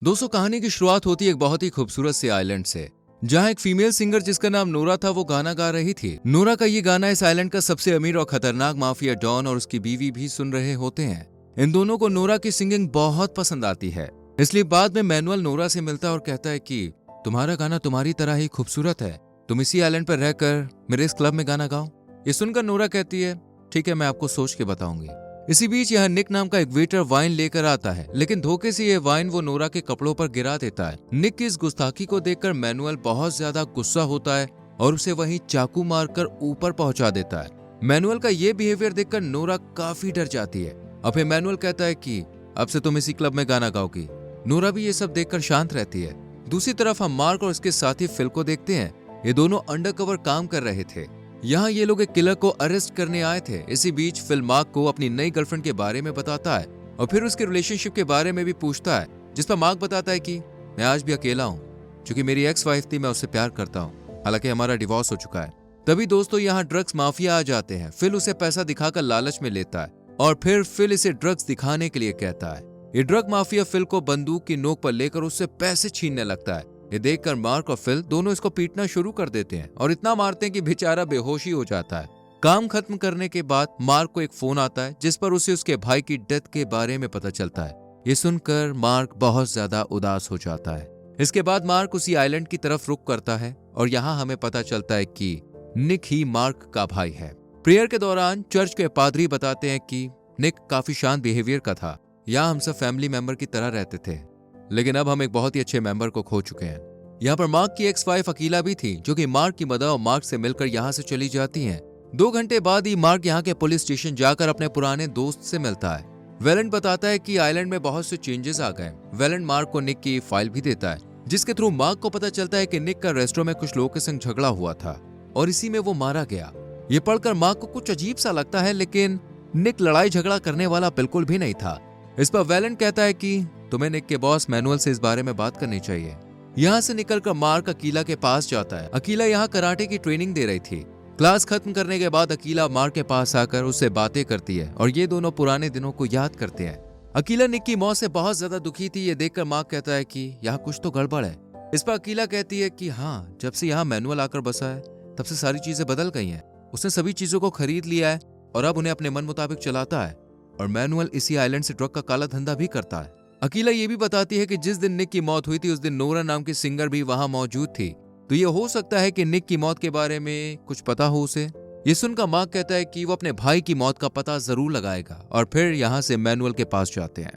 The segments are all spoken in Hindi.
दोस्तों, कहानी की शुरुआत होती है एक बहुत ही खूबसूरत से आइलैंड से, जहां एक फीमेल सिंगर जिसका नाम नोरा था वो गाना गा रही थी। नोरा का ये गाना इस आइलैंड का सबसे अमीर और खतरनाक माफिया डॉन और उसकी बीवी भी सुन रहे होते हैं। इन दोनों को नोरा की सिंगिंग बहुत पसंद आती है, इसलिए बाद में मैनुअल नोरा से मिलता है और कहता है कि तुम्हारा गाना तुम्हारी तरह ही खूबसूरत है, तुम इसी आइलैंड पर रहकर मेरे इस क्लब में गाना गाओ। ये सुनकर नोरा कहती है ठीक है, मैं आपको सोच के बताऊंगी। इसी बीच यहाँ निक नाम का एक वेटर वाइन लेकर आता है, लेकिन धोखे से ये वाइन वो नोरा के कपड़ों पर गिरा देता है। निक की इस गुस्ताखी को देखकर मैनुअल बहुत ज्यादा गुस्सा होता है और उसे वहीं चाकू मारकर ऊपर पहुंचा देता है। मैनुअल का ये बिहेवियर देखकर नोरा काफी डर जाती है। अब फिर मैनुअल कहता है कि अब से तुम इसी क्लब में गाना गाओगी। नोरा भी ये सब देखकर शांत रहती है। दूसरी तरफ हम मार्क और उसके साथी फिल को देखते हैं। ये दोनों अंडरकवर काम कर रहे थे। यहाँ ये लोग एक किलर को अरेस्ट करने आए थे। इसी बीच फिल मार्क को अपनी नई गर्लफ्रेंड के बारे में बताता है और फिर उसके रिलेशनशिप के बारे में भी पूछता है, जिस पर मार्क बताता है कि मैं आज भी अकेला हूँ, क्योंकि मेरी एक्स वाइफ थी, मैं उससे प्यार करता हूँ, हालांकि हमारा डिवोर्स हो चुका है। तभी दोस्तों यहाँ ड्रग्स माफिया आ जाते हैं। फिल उसे पैसा दिखाकर लालच में लेता है और फिर फिल इसे ड्रग्स दिखाने के लिए कहता है। ये ड्रग माफिया फिल को बंदूक की नोक पर लेकर उससे पैसे छीनने लगता है। ये देखकर मार्क और फिल दोनों इसको पीटना शुरू कर देते हैं और इतना मारते हैं कि बेचारा बेहोशी हो जाता है। काम खत्म करने के बाद मार्क को एक फोन आता है, जिस पर उसे उसके भाई की डेथ के बारे में पता चलता है। ये सुनकर मार्क बहुत ज्यादा उदास हो जाता है। इसके बाद मार्क उसी आइलैंड की तरफ रुख करता है और यहाँ हमें पता चलता है कि निक ही मार्क का भाई है। प्रेयर के दौरान चर्च के पादरी बताते हैं कि निक काफी शांत बिहेवियर का था। यहाँ हम सब फैमिली मेंबर की तरह रहते थे, लेकिन अब हम एक बहुत ही अच्छे मेंबर को खो चुके हैं। यहाँ पर मार्क की एक्स वाइफ अकीला भी थी, जो कि मार्क की मदर और मार्क से मिलकर यहाँ से चली जाती हैं। 2 घंटे बाद ही मार्क यहाँ के पुलिस स्टेशन जाकर अपने पुराने दोस्त से मिलता है। वेलेंट बताता है कि आइलैंड में बहुत से चेंजेस आ गए। वेलेंट मार्क को निक की फाइल भी देता है, जिसके थ्रू मार्क को पता चलता है कि निक का रेस्टोरेंट में कुछ लोगों के संग झगड़ा हुआ था और इसी में वो मारा गया। ये पढ़कर मार्क को कुछ अजीब सा लगता है, लेकिन निक लड़ाई झगड़ा करने वाला बिल्कुल भी नहीं था। इस पर वेलेंट कहता है कि तुम्हें निक के बॉस मैनुअल से इस बारे में बात करनी चाहिए। यहाँ से निकलकर मार्क अकीला के पास जाता है। अकीला यहाँ कराटे की ट्रेनिंग दे रही थी। क्लास खत्म करने के बाद अकीला मार्क के पास आकर उससे बातें करती है और ये दोनों पुराने दिनों को याद करते हैं। अकीला निक की मौत से बहुत ज्यादा दुखी थी। ये देखकर मार्क कहता है कि यहाँ कुछ तो गड़बड़ है। इस पर अकीला कहती है कि हाँ, जब से यहाँ मैनुअल आकर बसा है तब से सारी चीजें बदल गई हैं। उसने सभी चीजों को खरीद लिया है और अब उन्हें अपने मन मुताबिक चलाता है, और मैनुअल इसी आइलैंड से ड्रग का काला धंधा भी करता है। अकीला ये भी बताती है कि जिस दिन निक की मौत हुई थी उस दिन नोरा नाम की सिंगर भी वहां मौजूद थी, तो ये हो सकता है कि निक की मौत के बारे में कुछ पता हो उसे। ये सुनकर मार्क कहता है कि वो अपने भाई की मौत का पता जरूर लगाएगा और फिर यहाँ से मैनुअल के पास जाते हैं।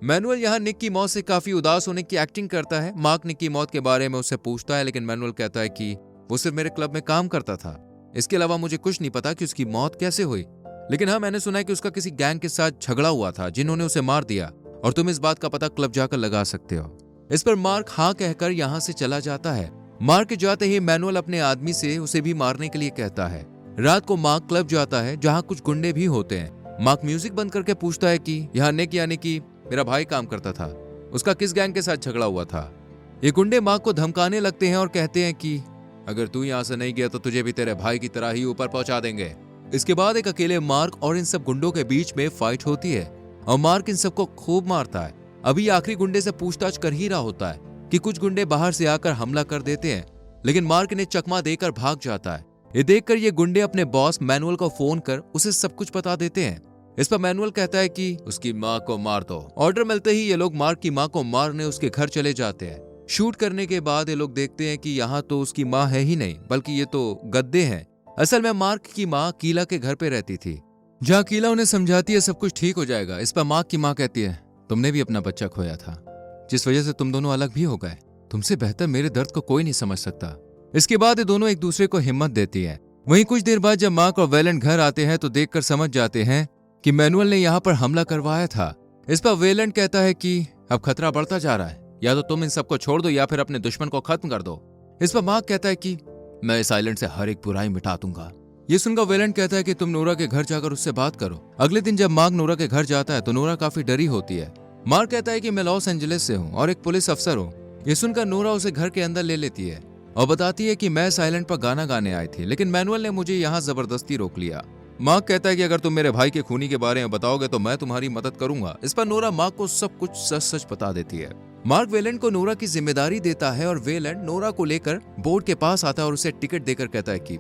मैनुअल यहाँ निक की मौत से काफी उदास होने की एक्टिंग करता है। मार्क निक की मौत के बारे में उससे पूछता है, लेकिन मैनुअल कहता है कि वो सिर्फ मेरे क्लब में काम करता था, इसके अलावा मुझे कुछ नहीं पता कि उसकी मौत कैसे हुई। लेकिन हाँ, मैंने सुना है कि उसका किसी गैंग के साथ झगड़ा हुआ था जिन्होंने उसे मार दिया, और तुम इस बात का पता क्लब जाकर लगा सकते हो। इस पर मार्क हाँ कहकर यहाँ से चला जाता है। मार्क जाते ही मैनुअल अपने आदमी से उसे भी मारने के लिए कहता है। रात को मार्क क्लब जाता है जहाँ कुछ गुंडे भी होते हैं। मार्क म्यूजिक बंद करके पूछता है कि यहाँ निक यानी कि मेरा भाई काम करता था, उसका किस गैंग के साथ झगड़ा हुआ था। ये गुंडे मार्क को धमकाने लगते हैं और कहते हैं कि अगर तू यहाँ से नहीं गया तो तुझे भी तेरे भाई की तरह ही ऊपर पहुंचा देंगे। इसके बाद एक अकेले मार्क और इन सब गुंडों के बीच में फाइट होती है और मार्क इन सबको खूब मारता है। अभी आखिरी गुंडे से पूछताछ कर ही रहा होता है कि कुछ गुंडे बाहर से आकर हमला कर देते हैं, लेकिन मार्क इन्हें चकमा देकर भाग जाता है। ये देखकर ये गुंडे अपने बॉस मैनुअल को फोन कर उसे सब कुछ बता देते हैं। इस पर मैनुअल कहता है कि उसकी माँ को मार दो। ऑर्डर मिलते ही ये लोग मार्क की माँ को मारने उसके घर चले जाते हैं। शूट करने के बाद ये लोग देखते हैं कि यहाँ तो उसकी माँ है ही नहीं, बल्कि ये तो गद्दे हैं। असल में मार्क की माँ कीला के घर पे रहती थी, जहाँ कीला उन्हें समझाती है सब कुछ ठीक हो जाएगा। इस पर मार्क की माँ कहती है तुमने भी अपना बच्चा खोया था, जिस वजह से तुम दोनों अलग भी हो गए। तुमसे बेहतर मेरे दर्द को कोई नहीं समझ सकता। इसके बाद ये दोनों एक दूसरे को हिम्मत देती है। वहीं कुछ देर बाद जब मार्क और वेलेंट घर आते हैं तो देखकर समझ जाते हैं कि मैनुअल ने यहाँ पर हमला करवाया था। इस पर वेलेंट कहता है कि अब खतरा बढ़ता जा रहा है, या तो तुम इन सबको छोड़ दो या फिर अपने दुश्मन को खत्म कर दो। इस पर मार्क कहता है कि मैं इस आइलैंड से हर एक बुराई मिटा दूंगा। ये सुनकर वेलेंट कहता है कि तुम नोरा के घर जाकर उससे बात करो। अगले दिन जब मार्क नोरा के घर जाता है तो नोरा काफी डरी होती है। मार्क कहता है कि मैं लॉस एंजलिस से हूँ और एक पुलिस अफसर हूँ। ये सुनकर नोरा उसे घर के अंदर ले लेती है और बताती है कि मैं इस आइलैंड पर गाना गाने आई थी, लेकिन मैनुअल ने मुझे यहाँ जबरदस्ती रोक लिया। मार्क कहता है कि अगर तुम मेरे भाई के खूनी के बारे में बताओगे तो मैं तुम्हारी मदद करूंगा। इस पर नोरा मार्क को सब कुछ सच सच बता देती है। मार्क वेलेंट को नोरा की जिम्मेदारी देता है और वेलेंट नोरा को लेकर बोर्ड के पास आता है और उसे टिकट देकर कहता है कि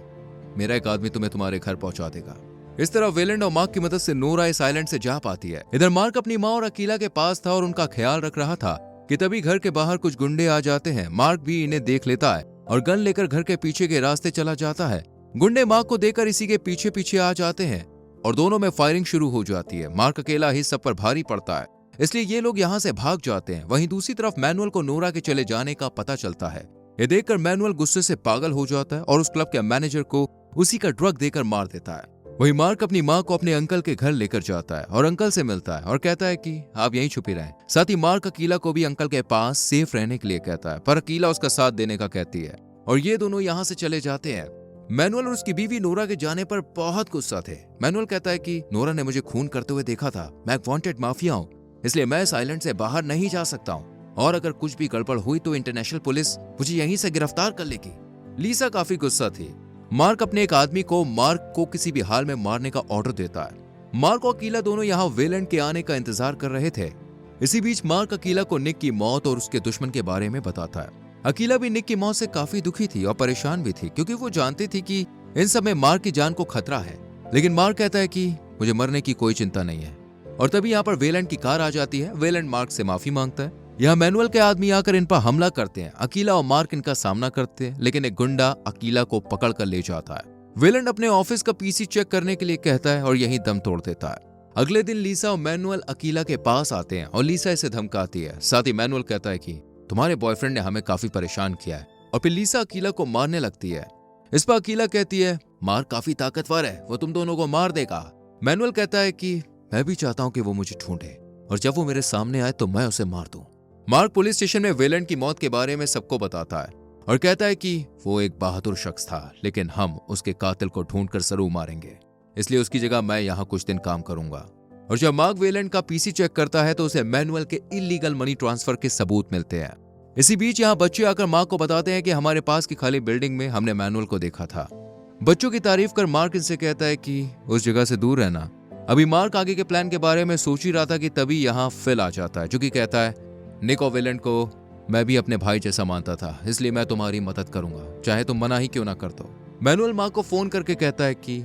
मेरा एक आदमी तुम्हें तुम्हारे घर पहुंचा देगा। इस तरह वेलेंट और मार्क की मदद से नोरा इस आइलैंड से जा पाती है। इधर मार्क अपनी माँ और अकीला के पास था और उनका ख्याल रख रहा था कि तभी घर के बाहर कुछ गुंडे आ जाते हैं। मार्क भी इन्हें देख लेता है और गन लेकर घर के पीछे के रास्ते चला जाता है। गुंडे मार्क को देखकर इसी के पीछे पीछे आ जाते हैं और दोनों में फायरिंग शुरू हो जाती है। मार्क अकेला ही सब पर भारी पड़ता है, इसलिए ये लोग यहाँ से भाग जाते हैं। वहीं दूसरी तरफ मैनुअल को नोरा के चले जाने का पता चलता है। ये देखकर मैनुअल गुस्से से पागल हो जाता है और उस क्लब के मैनेजर को उसी का ड्रग देकर मार देता है। वही मार्क अपनी माँ को अपने अंकल के घर लेकर जाता है और अंकल से मिलता है और कहता है कि आप यहीं छुपी रहें। साथ ही मार्क अकीला को भी अंकल के पास सेफ रहने के लिए कहता है, पर अकीला उसका साथ देने का कहती है और ये दोनों यहाँ से चले जाते हैं। मैनुअल और उसकी बीवी नोरा के जाने पर बहुत गुस्सा थे। मैनुअल कहता है कि नोरा ने मुझे खून करते हुए देखा था, मैं एक वांटेड माफिया हूँ, इसलिए मैं इस आइलैंड से बाहर नहीं जा सकता हूँ और अगर कुछ भी गड़बड़ हुई तो इंटरनेशनल पुलिस मुझे यहीं से गिरफ्तार कर लेगी। लीसा काफी गुस्सा थी। मार्क अपने एक आदमी को मार्क को किसी भी हाल में मारने का ऑर्डर देता है। मार्क और अकीला दोनों यहाँ वेलेंट के आने का इंतजार कर रहे थे। इसी बीच मार्क अकीला को निक की मौत और उसके दुश्मन के बारे में बताता है। अकीला भी निक की मौत से काफी दुखी थी और परेशान भी थी, क्योंकि वो जानती थी कि इन सब में मार्क की जान को खतरा है। लेकिन मार्क कहता है कि मुझे मरने की कोई चिंता नहीं है। और तभी यहाँ पर वेलेंट की कार आ जाती है। वेलेंट मार्क से माफी मांगता है। यहाँ मैनुअल के आदमी आकर इन पर हमला करते हैं। अकीला और मार्क इनका सामना करते हैं, लेकिन एक गुंडा अकीला को पकड़ कर ले जाता है। वेलेंट अपने ऑफिस का पीसी चेक करने के लिए कहता है और यहीं दम तोड़ देता है। अगले दिन लीसा और मैनुअल अकीला के पास आते हैं और लीसा इसे धमकाती है। साथ ही मैनुअल कहता है कि तुम्हारे बॉयफ्रेंड ने हमें काफी परेशान किया है, और फिर लीसा अकीला को मारने लगती है। इस पर अकीला कहती है मार्क काफी ताकतवर है, वो तुम दोनों को मार देगा। मैनुअल कहता है कि मैं भी चाहता हूँ कि वो मुझे ढूंढे और जब वो मेरे सामने आए तो मैं उसे मार दूं। मार्क पुलिस स्टेशन में वेलेंट की मौत के बारे में सबको बताता है और कहता है कि वो एक बहादुर शख्स था, लेकिन हम उसके कातिल को ढूंढकर जरूर मारेंगे, इसलिए उसकी जगह मैं यहाँ कुछ दिन काम करूंगा। और जब मार्क वेलेंट का पीसी चेक करता है तो उसे मैनुअल के इलीगल मनी ट्रांसफर के सबूत मिलते हैं। इसी बीच यहाँ बच्चे आकर मार्क को बताते हैं कि हमारे पास की खाली बिल्डिंग में हमने मैनुअल को देखा था। बच्चों की तारीफ कर मार्क इनसे कहता है कि उस जगह से दूर रहना। अभी मार्क आगे के प्लान के बारे में सोच ही रहा था कि तभी यहाँ फिल आ जाता है, जो कि कहता है निक और वेलेंट को मैं भी अपने भाई जैसा मानता था, इसलिए मैं तुम्हारी मदद करूंगा, चाहे तुम मना ही क्यों ना कर दो। मैनुअल मार्क को फोन करके कहता है कि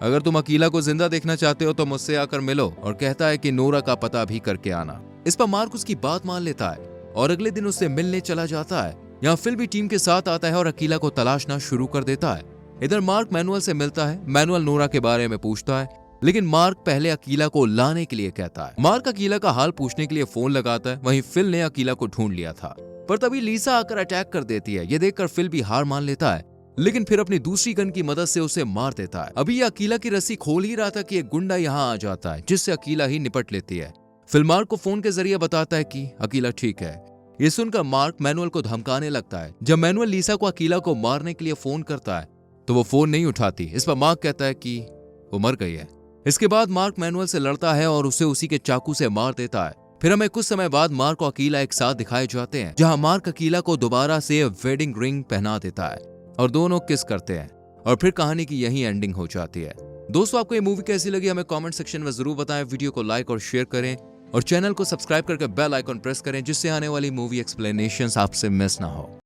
अगर तुम अकीला को जिंदा देखना चाहते हो तो मुझसे आकर मिलो, और कहता है कि नोरा का पता भी करके आना। इस पर मार्क उसकी बात मान लेता है और अगले दिन उससे मिलने चला जाता है। यहाँ फिल भी टीम के साथ आता है और अकीला को तलाशना शुरू कर देता है। इधर मार्क मैनुअल से मिलता है। मैनुअल नोरा के बारे में पूछता है, लेकिन मार्क पहले अकीला को लाने के लिए कहता है। मार्क अकीला का हाल पूछने के लिए फोन लगाता है। वहीं फिल ने अकीला को ढूंढ लिया था, पर तभी लीसा आकर अटैक कर देती है। ये देखकर फिल भी हार मान लेता है, लेकिन फिर अपनी दूसरी गन की मदद से उसे मार देता है। अभी ये अकीला की रस्सी खोल ही रहा था कि एक गुंडा यहाँ आ जाता है, जिससे अकीला ही निपट लेती है। फिल मार्क को फोन के जरिए बताता है कि अकीला ठीक है। ये सुनकर मार्क मैनुअल को धमकाने लगता है। जब मैनुअल लीसा को अकीला को मारने के लिए फोन करता है तो वो फोन नहीं उठाती। इस पर मार्क कहता है कि वो मर गई है। इसके बाद मार्क मैनुअल से लड़ता है और उसे उसी के चाकू से मार देता है। फिर हमें कुछ समय बाद मार्क और अकीला एक साथ दिखाए जाते हैं, जहां मार्क अकीला को दोबारा से वेडिंग रिंग पहना देता है और दोनों किस करते हैं, और फिर कहानी की यही एंडिंग हो जाती है। दोस्तों, आपको ये मूवी कैसी लगी हमें कमेंट सेक्शन में जरूर बताएं। वीडियो को लाइक और शेयर करें और चैनल को सब्सक्राइब करके बेल आइकॉन प्रेस करें, जिससे आने वाली मूवी एक्सप्लेनेशंस आपसे मिस ना हो।